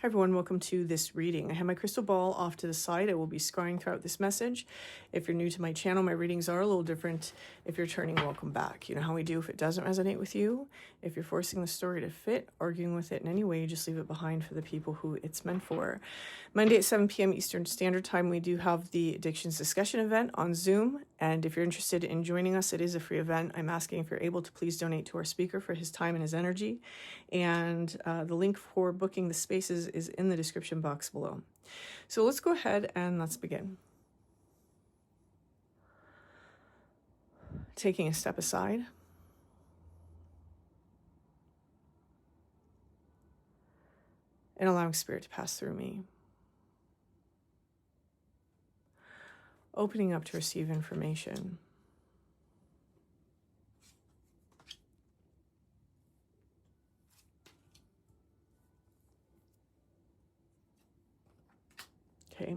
Hi everyone, welcome to this reading. I have my crystal ball off to the side. I will be scrying throughout this message. If you're new to my channel, my readings are a little different. If you're turning, welcome back. You know how we do if it doesn't resonate with you. If you're forcing the story to fit, arguing with it in any way, just leave it behind for the people who it's meant for. Monday at 7 p.m. Eastern Standard Time, we do have the Addictions Discussion event on Zoom. And if you're interested in joining us, it is a free event. I'm asking if you're able to please donate to our speaker for his time and his energy. And the link for booking the spaces is in the description box below. So let's go ahead and let's begin. Taking a step aside. And allowing spirit to pass through me. Opening up to receive information. Okay,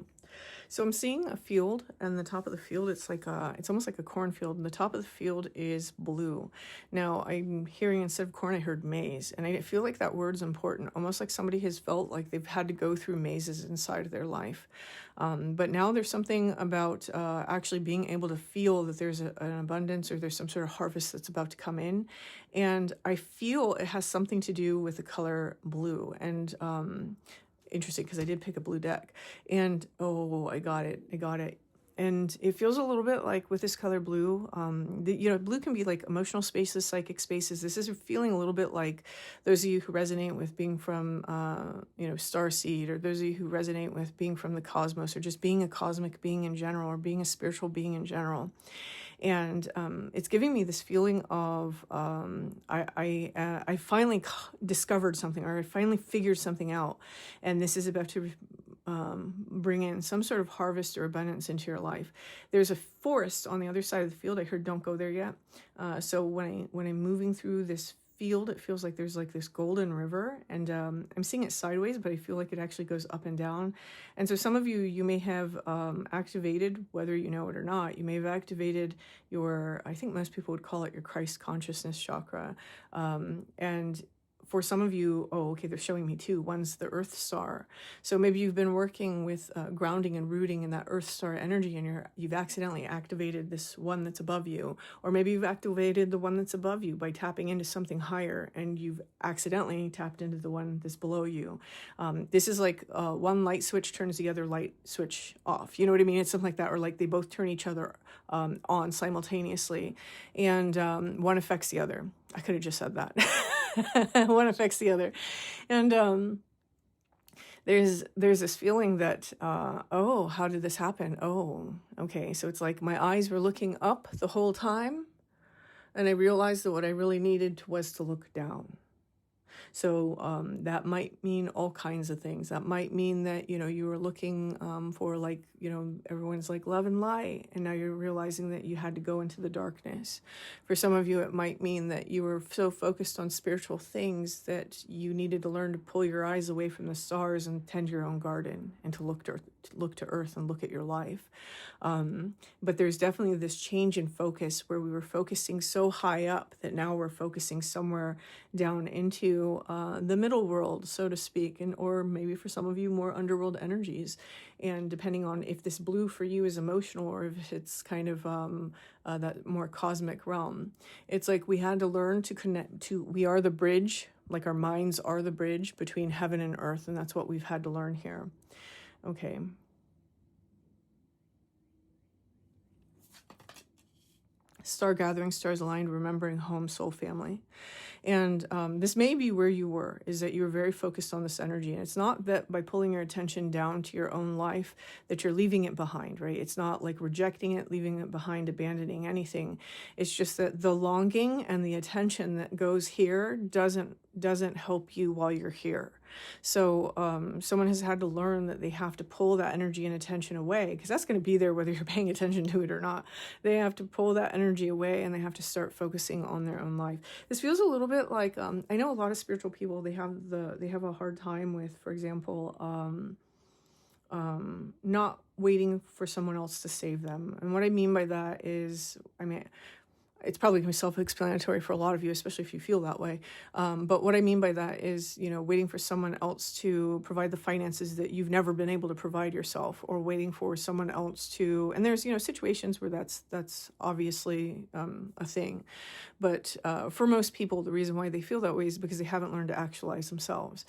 so I'm seeing a field, and the top of the field, it's almost like a cornfield, and the top of the field is blue. Now, I'm hearing instead of corn, I heard maze, and I feel like that word's important, almost like somebody has felt like they've had to go through mazes inside of their life. But now there's something about actually being able to feel that there's an abundance or there's some sort of harvest that's about to come in. And I feel it has something to do with the color blue. And interesting, because I did pick a blue deck, and oh, I got it. And it feels a little bit like with this color blue, blue can be like emotional spaces, psychic spaces. This is feeling a little bit like those of you who resonate with being from, starseed, or those of you who resonate with being from the cosmos, or just being a cosmic being in general, or being a spiritual being in general. And it's giving me this feeling of I finally discovered something, or I finally figured something out, and this is about to bring in some sort of harvest or abundance into your life. There's a forest on the other side of the field. I heard don't go there yet. So when I'm moving through this field, it feels like there's like this golden river, and I'm seeing it sideways, but I feel like it actually goes up and down. And so some of you may have activated, whether you know it or not, you may have activated your, I think most people would call it your Christ consciousness chakra. And for some of you, they're showing me two. One's the Earth Star. So maybe you've been working with grounding and rooting in that Earth Star energy, and you've accidentally activated this one that's above you. Or maybe you've activated the one that's above you by tapping into something higher, and you've accidentally tapped into the one that's below you. This is like one light switch turns the other light switch off. You know what I mean? It's something like that, or like they both turn each other on simultaneously, and one affects the other. I could have just said that. One affects the other. And there's this feeling that, how did this happen? Oh, okay. So it's like my eyes were looking up the whole time, and I realized that what I really needed was to look down. So that might mean all kinds of things. That might mean that, you were looking for like, everyone's like love and light, and now you're realizing that you had to go into the darkness. For some of you, it might mean that you were so focused on spiritual things that you needed to learn to pull your eyes away from the stars and tend your own garden, and to look to earth and look at your life. But there's definitely this change in focus where we were focusing so high up that now we're focusing somewhere down into the middle world, so to speak, or maybe for some of you more underworld energies. And depending on if this blue for you is emotional, or if it's kind of that more cosmic realm, it's like we had to learn to connect to, we are the bridge, like our minds are the bridge between heaven and earth, and that's what we've had to learn here. Okay. Star gathering, stars aligned, remembering home, soul, family. And this may be where you were, is that you were very focused on this energy. And it's not that by pulling your attention down to your own life that you're leaving it behind, right? It's not like rejecting it, leaving it behind, abandoning anything. It's just that the longing and the attention that goes here doesn't help you while you're here. So someone has had to learn that they have to pull that energy and attention away, because that's going to be there whether you're paying attention to it or not. They have to pull that energy away, and they have to start focusing on their own life. This feels a little bit like I know a lot of spiritual people, they have a hard time with, for example, not waiting for someone else to save them. And what I mean by that is, it's probably going to be self-explanatory for a lot of you, especially if you feel that way. But what I mean by that is, waiting for someone else to provide the finances that you've never been able to provide yourself, or waiting for someone else to, and there's, situations where that's obviously a thing. But for most people, the reason why they feel that way is because they haven't learned to actualize themselves.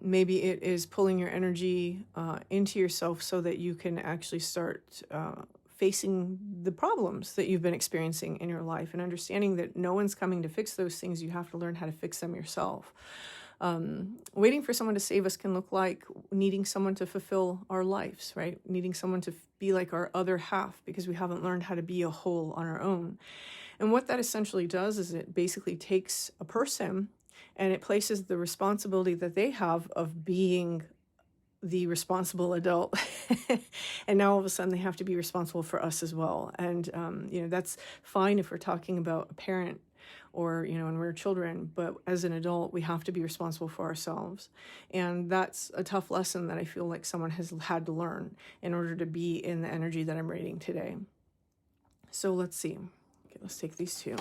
Maybe it is pulling your energy into yourself so that you can actually start facing the problems that you've been experiencing in your life, and understanding that no one's coming to fix those things. You have to learn how to fix them yourself. Waiting for someone to save us can look like needing someone to fulfill our lives, right? Needing someone to be like our other half, because we haven't learned how to be a whole on our own. And what that essentially does is it basically takes a person and it places the responsibility that they have of being the responsible adult. And now all of a sudden they have to be responsible for us as well. And, that's fine if we're talking about a parent or, when we're children, but as an adult, we have to be responsible for ourselves. And that's a tough lesson that I feel like someone has had to learn in order to be in the energy that I'm reading today. So let's see. Okay, let's take these two.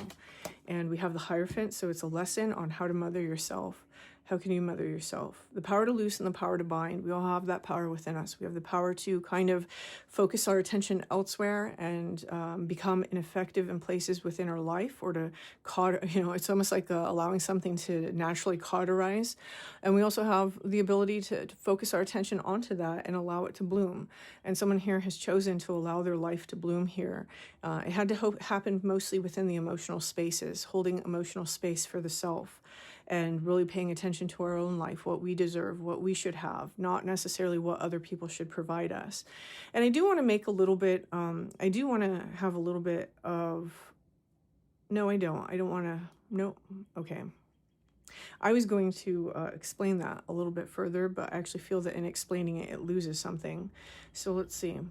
And we have the Hierophant, so it's a lesson on how to mother yourself. How can you mother yourself? The power to loose and the power to bind. We all have that power within us. We have the power to kind of focus our attention elsewhere and become ineffective in places within our life, or to it's almost like allowing something to naturally cauterize. And we also have the ability to focus our attention onto that and allow it to bloom. And someone here has chosen to allow their life to bloom here. It had to happen mostly within the emotional spaces, holding emotional space for the self, and really paying attention to our own life, what we deserve, what we should have, not necessarily what other people should provide us. And I do want to make a little bit, I do want to have a little bit of, no, I don't want to, no, okay. I was going to explain that a little bit further, but I actually feel that in explaining it, it loses something. So let's see.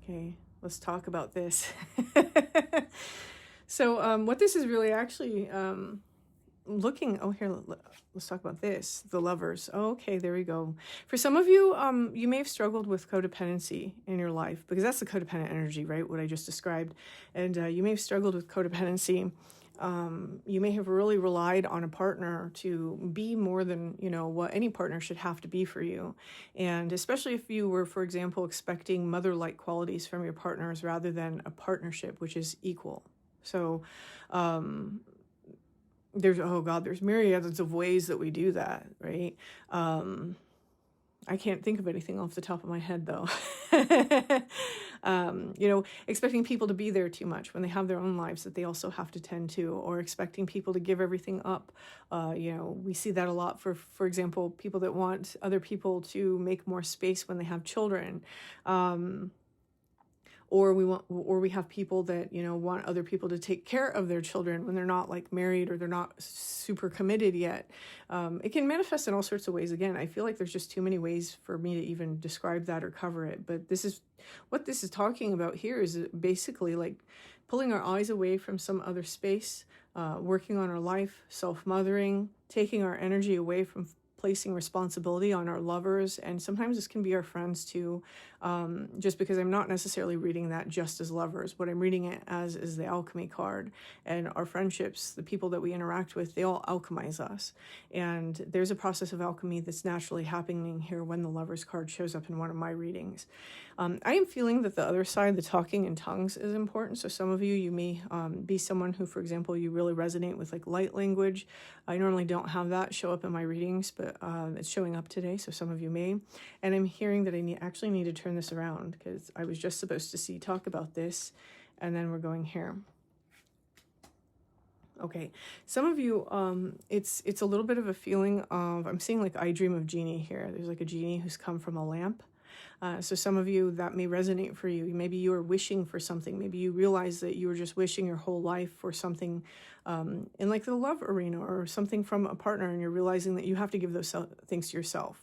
Okay, let's talk about this. So what this is really actually, let's talk about this, the Lovers. Okay, there we go. For some of you, you may have struggled with codependency in your life, because that's the codependent energy, right? What I just described. And you may have struggled with codependency. You may have really relied on a partner to be more than, what any partner should have to be for you. And especially if you were, for example, expecting mother-like qualities from your partners rather than a partnership, which is equal. So, there's myriads of ways that we do that, right? I can't think of anything off the top of my head, though. Expecting people to be there too much when they have their own lives that they also have to tend to, or expecting people to give everything up. We see that a lot for example, people that want other people to make more space when they have children. Or we have people that, want other people to take care of their children when they're not like married, or they're not super committed yet. It can manifest in all sorts of ways. Again, I feel like there's just too many ways for me to even describe that or cover it. But what this is talking about here is basically like pulling our eyes away from some other space, working on our life, self-mothering, taking our energy away from placing responsibility on our lovers. And sometimes this can be our friends too, just because I'm not necessarily reading that just as lovers. What I'm reading it as is the alchemy card. And our friendships, the people that we interact with, they all alchemize us. And there's a process of alchemy that's naturally happening here when the lovers card shows up in one of my readings. I am feeling that the other side, the talking in tongues, is important. So some of you may be someone who, for example, you really resonate with like light language. I normally don't have that show up in my readings, but it's showing up today, so some of you may. And I'm hearing that I actually need to turn this around, because I was just supposed to talk about this, and then we're going here. Okay, some of you, it's a little bit of a feeling of, I'm seeing like I dream of genie here. There's like a genie who's come from a lamp. So some of you, that may resonate for you. Maybe you are wishing for something. Maybe you realize that you were just wishing your whole life for something in like the love arena, or something from a partner, and you're realizing that you have to give those things to yourself.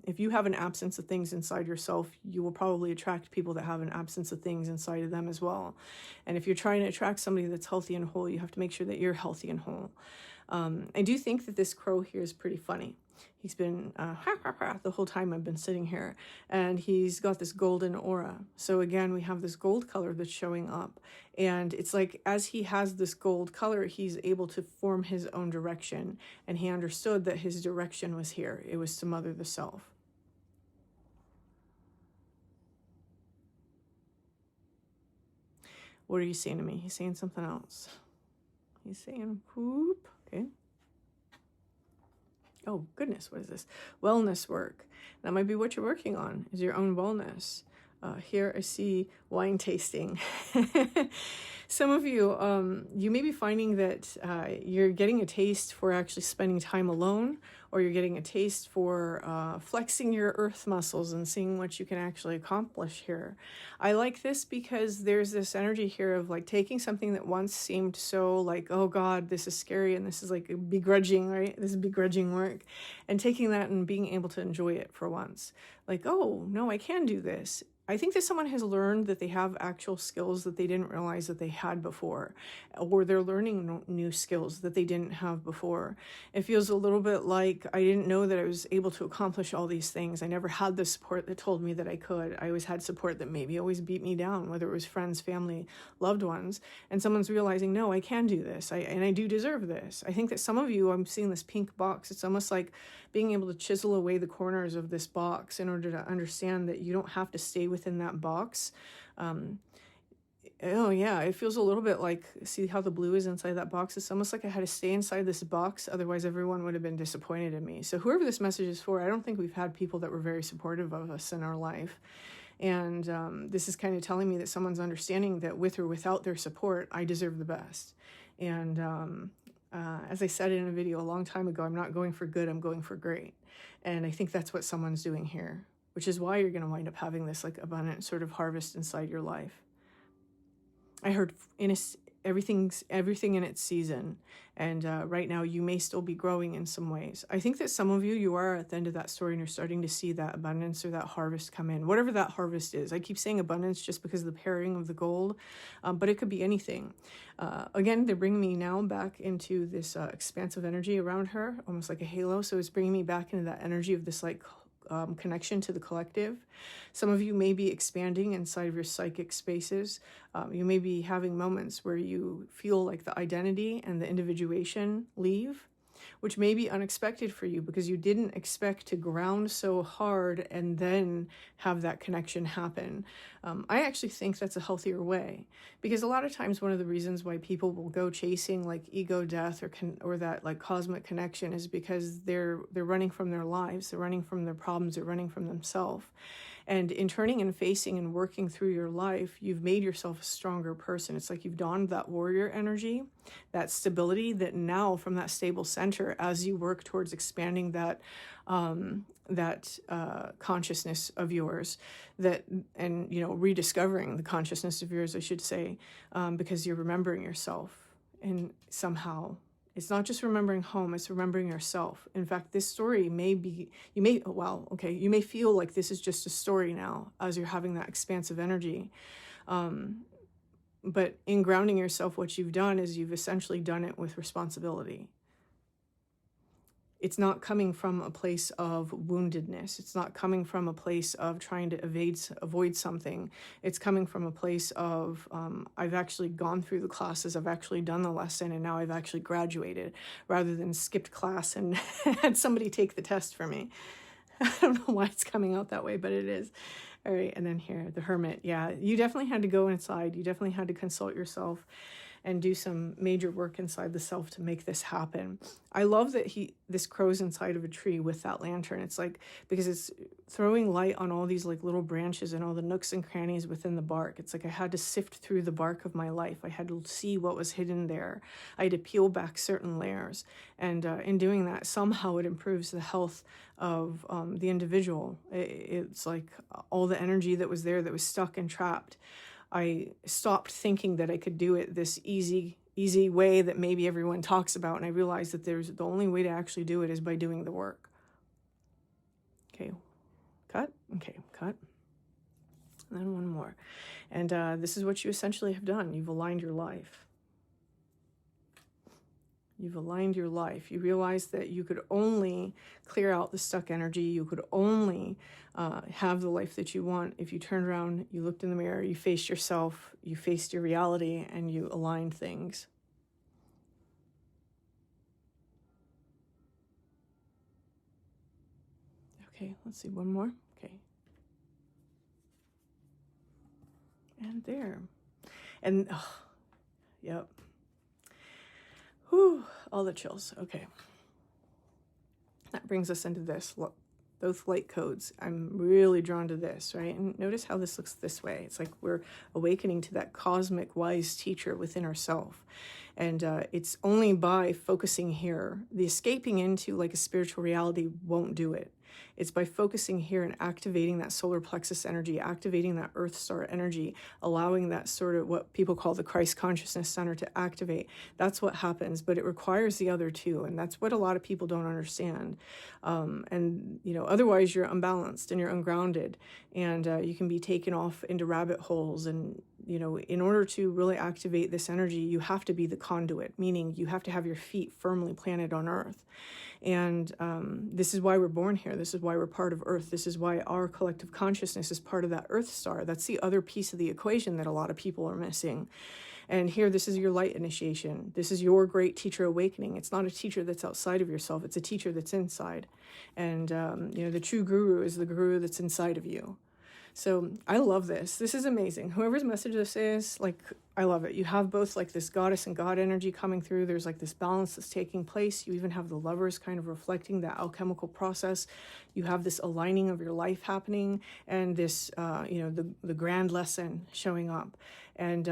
If you have an absence of things inside yourself, you will probably attract people that have an absence of things inside of them as well. And if you're trying to attract somebody that's healthy and whole, you have to make sure that you're healthy and whole. I do think that this crow here is pretty funny. He's been ha, ha, ha, the whole time I've been sitting here, and he's got this golden aura. So again, we have this gold color that's showing up, and it's like as he has this gold color, he's able to form his own direction, and he understood that his direction was here. It was to mother the self. What are you saying to me? He's saying something else. He's saying poop. Okay. Oh, goodness, what is this? Wellness work. That might be what you're working on, is your own wellness. Here I see wine tasting. Some of you, you may be finding that you're getting a taste for actually spending time alone, or you're getting a taste for flexing your earth muscles and seeing what you can actually accomplish here. I like this because there's this energy here of like taking something that once seemed so like, oh God, this is scary and this is like begrudging, right? This is begrudging work. And taking that and being able to enjoy it for once. Like, oh, no, I can do this. I think that someone has learned that they have actual skills that they didn't realize that they had before, or they're learning new skills that they didn't have before. It feels a little bit like I didn't know that I was able to accomplish all these things. I never had the support that told me that I could. I always had support that maybe always beat me down, whether it was friends, family, loved ones. And someone's realizing, no, I can do this. And I do deserve this. I think that some of you, I'm seeing this pink box. It's almost like being able to chisel away the corners of this box in order to understand that you don't have to stay within that box. Oh yeah, it feels a little bit like, see how the blue is inside that box? It's almost like I had to stay inside this box, otherwise everyone would have been disappointed in me. So whoever this message is for, I don't think we've had people that were very supportive of us in our life. And this is kind of telling me that someone's understanding that with or without their support, I deserve the best. And as I said in a video a long time ago, I'm not going for good, I'm going for great. And I think that's what someone's doing here, which is why you're going to wind up having this like abundant sort of harvest inside your life. I heard everything in its season, and right now you may still be growing in some ways. I think that some of you are at the end of that story and you're starting to see that abundance or that harvest come in, whatever that harvest is. I keep saying abundance just because of the pairing of the gold, but it could be anything. Again, they're bringing me now back into this expansive energy around her, almost like a halo. So it's bringing me back into that energy of this like connection to the collective. Some of you may be expanding inside of your psychic spaces. You may be having moments where you feel like the identity and the individuation leave, which may be unexpected for you because you didn't expect to ground so hard and then have that connection happen. I actually think that's a healthier way, because a lot of times one of the reasons why people will go chasing like ego death or that like cosmic connection is because they're running from their lives, they're running from their problems, they're running from themselves. And in turning and facing and working through your life, you've made yourself a stronger person. It's like you've donned that warrior energy, that stability, that now from that stable center, as you work towards expanding that consciousness of yours, and rediscovering the consciousness of yours, I should say, because you're remembering yourself, and somehow it's not just remembering home, it's remembering yourself. In fact, this story you may feel like this is just a story now as you're having that expansive energy. But in grounding yourself, what you've done is you've essentially done it with responsibility. It's not coming from a place of woundedness. It's not coming from a place of trying to avoid something. It's coming from a place of, I've actually gone through the classes, I've actually done the lesson, and now I've actually graduated, rather than skipped class and had somebody take the test for me. I don't know why it's coming out that way, but it is. All right, and then here, the Hermit. Yeah, you definitely had to go inside. You definitely had to consult yourself and do some major work inside the self to make this happen. I love that this crow's inside of a tree with that lantern. It's like, because it's throwing light on all these like little branches and all the nooks and crannies within the bark. It's like I had to sift through the bark of my life. I had to see what was hidden there. I had to peel back certain layers. And in doing that, somehow it improves the health of the individual. It's like all the energy that was there that was stuck and trapped. I stopped thinking that I could do it this easy way that maybe everyone talks about, and I realized that the only way to actually do it is by doing the work. Okay, cut. Okay, cut. And then one more. And this is what you essentially have done. You've aligned your life. You've aligned your life. You realize that you could only clear out the stuck energy. You could only have the life that you want if you turned around, you looked in the mirror, you faced yourself, you faced your reality, and you aligned things. Okay, let's see, one more. Okay. And there. And, oh, yep. Whew, all the chills. Okay. That brings us into this. Look, those light codes. I'm really drawn to this, right? And notice how this looks this way. It's like we're awakening to that cosmic wise teacher within ourselves. And it's only by focusing here. The escaping into like a spiritual reality won't do it. It's by focusing here and activating that solar plexus energy, activating that earth star energy, allowing that sort of what people call the Christ consciousness center to activate. That's what happens, but it requires the other two. And that's what a lot of people don't understand. And, you know, otherwise you're unbalanced and you're ungrounded, and you can be taken off into rabbit holes. And, you know, in order to really activate this energy, you have to be the conduit, meaning you have to have your feet firmly planted on earth. And this is why we're born here. This is why we're part of Earth. This is why our collective consciousness is part of that Earth star. That's the other piece of the equation that a lot of people are missing. And here, this is your light initiation. This is your great teacher awakening. It's not a teacher that's outside of yourself. It's a teacher that's inside. And, you know, the true guru is the guru that's inside of you. So I love this. This is amazing. Whoever's message this is, like, I love it. You have both like this goddess and god energy coming through. There's like this balance that's taking place. You even have the lovers kind of reflecting that alchemical process. You have this aligning of your life happening, and this, you know, the grand lesson showing up. And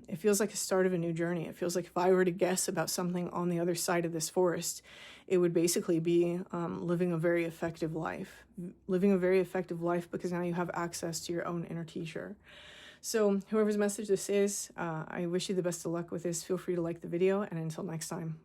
it feels like a start of a new journey. It feels like if I were to guess about something on the other side of this forest, it would basically be living a very effective life. Living a very effective life because now you have access to your own inner teacher. So whoever's message this is, I wish you the best of luck with this. Feel free to like the video, and until next time.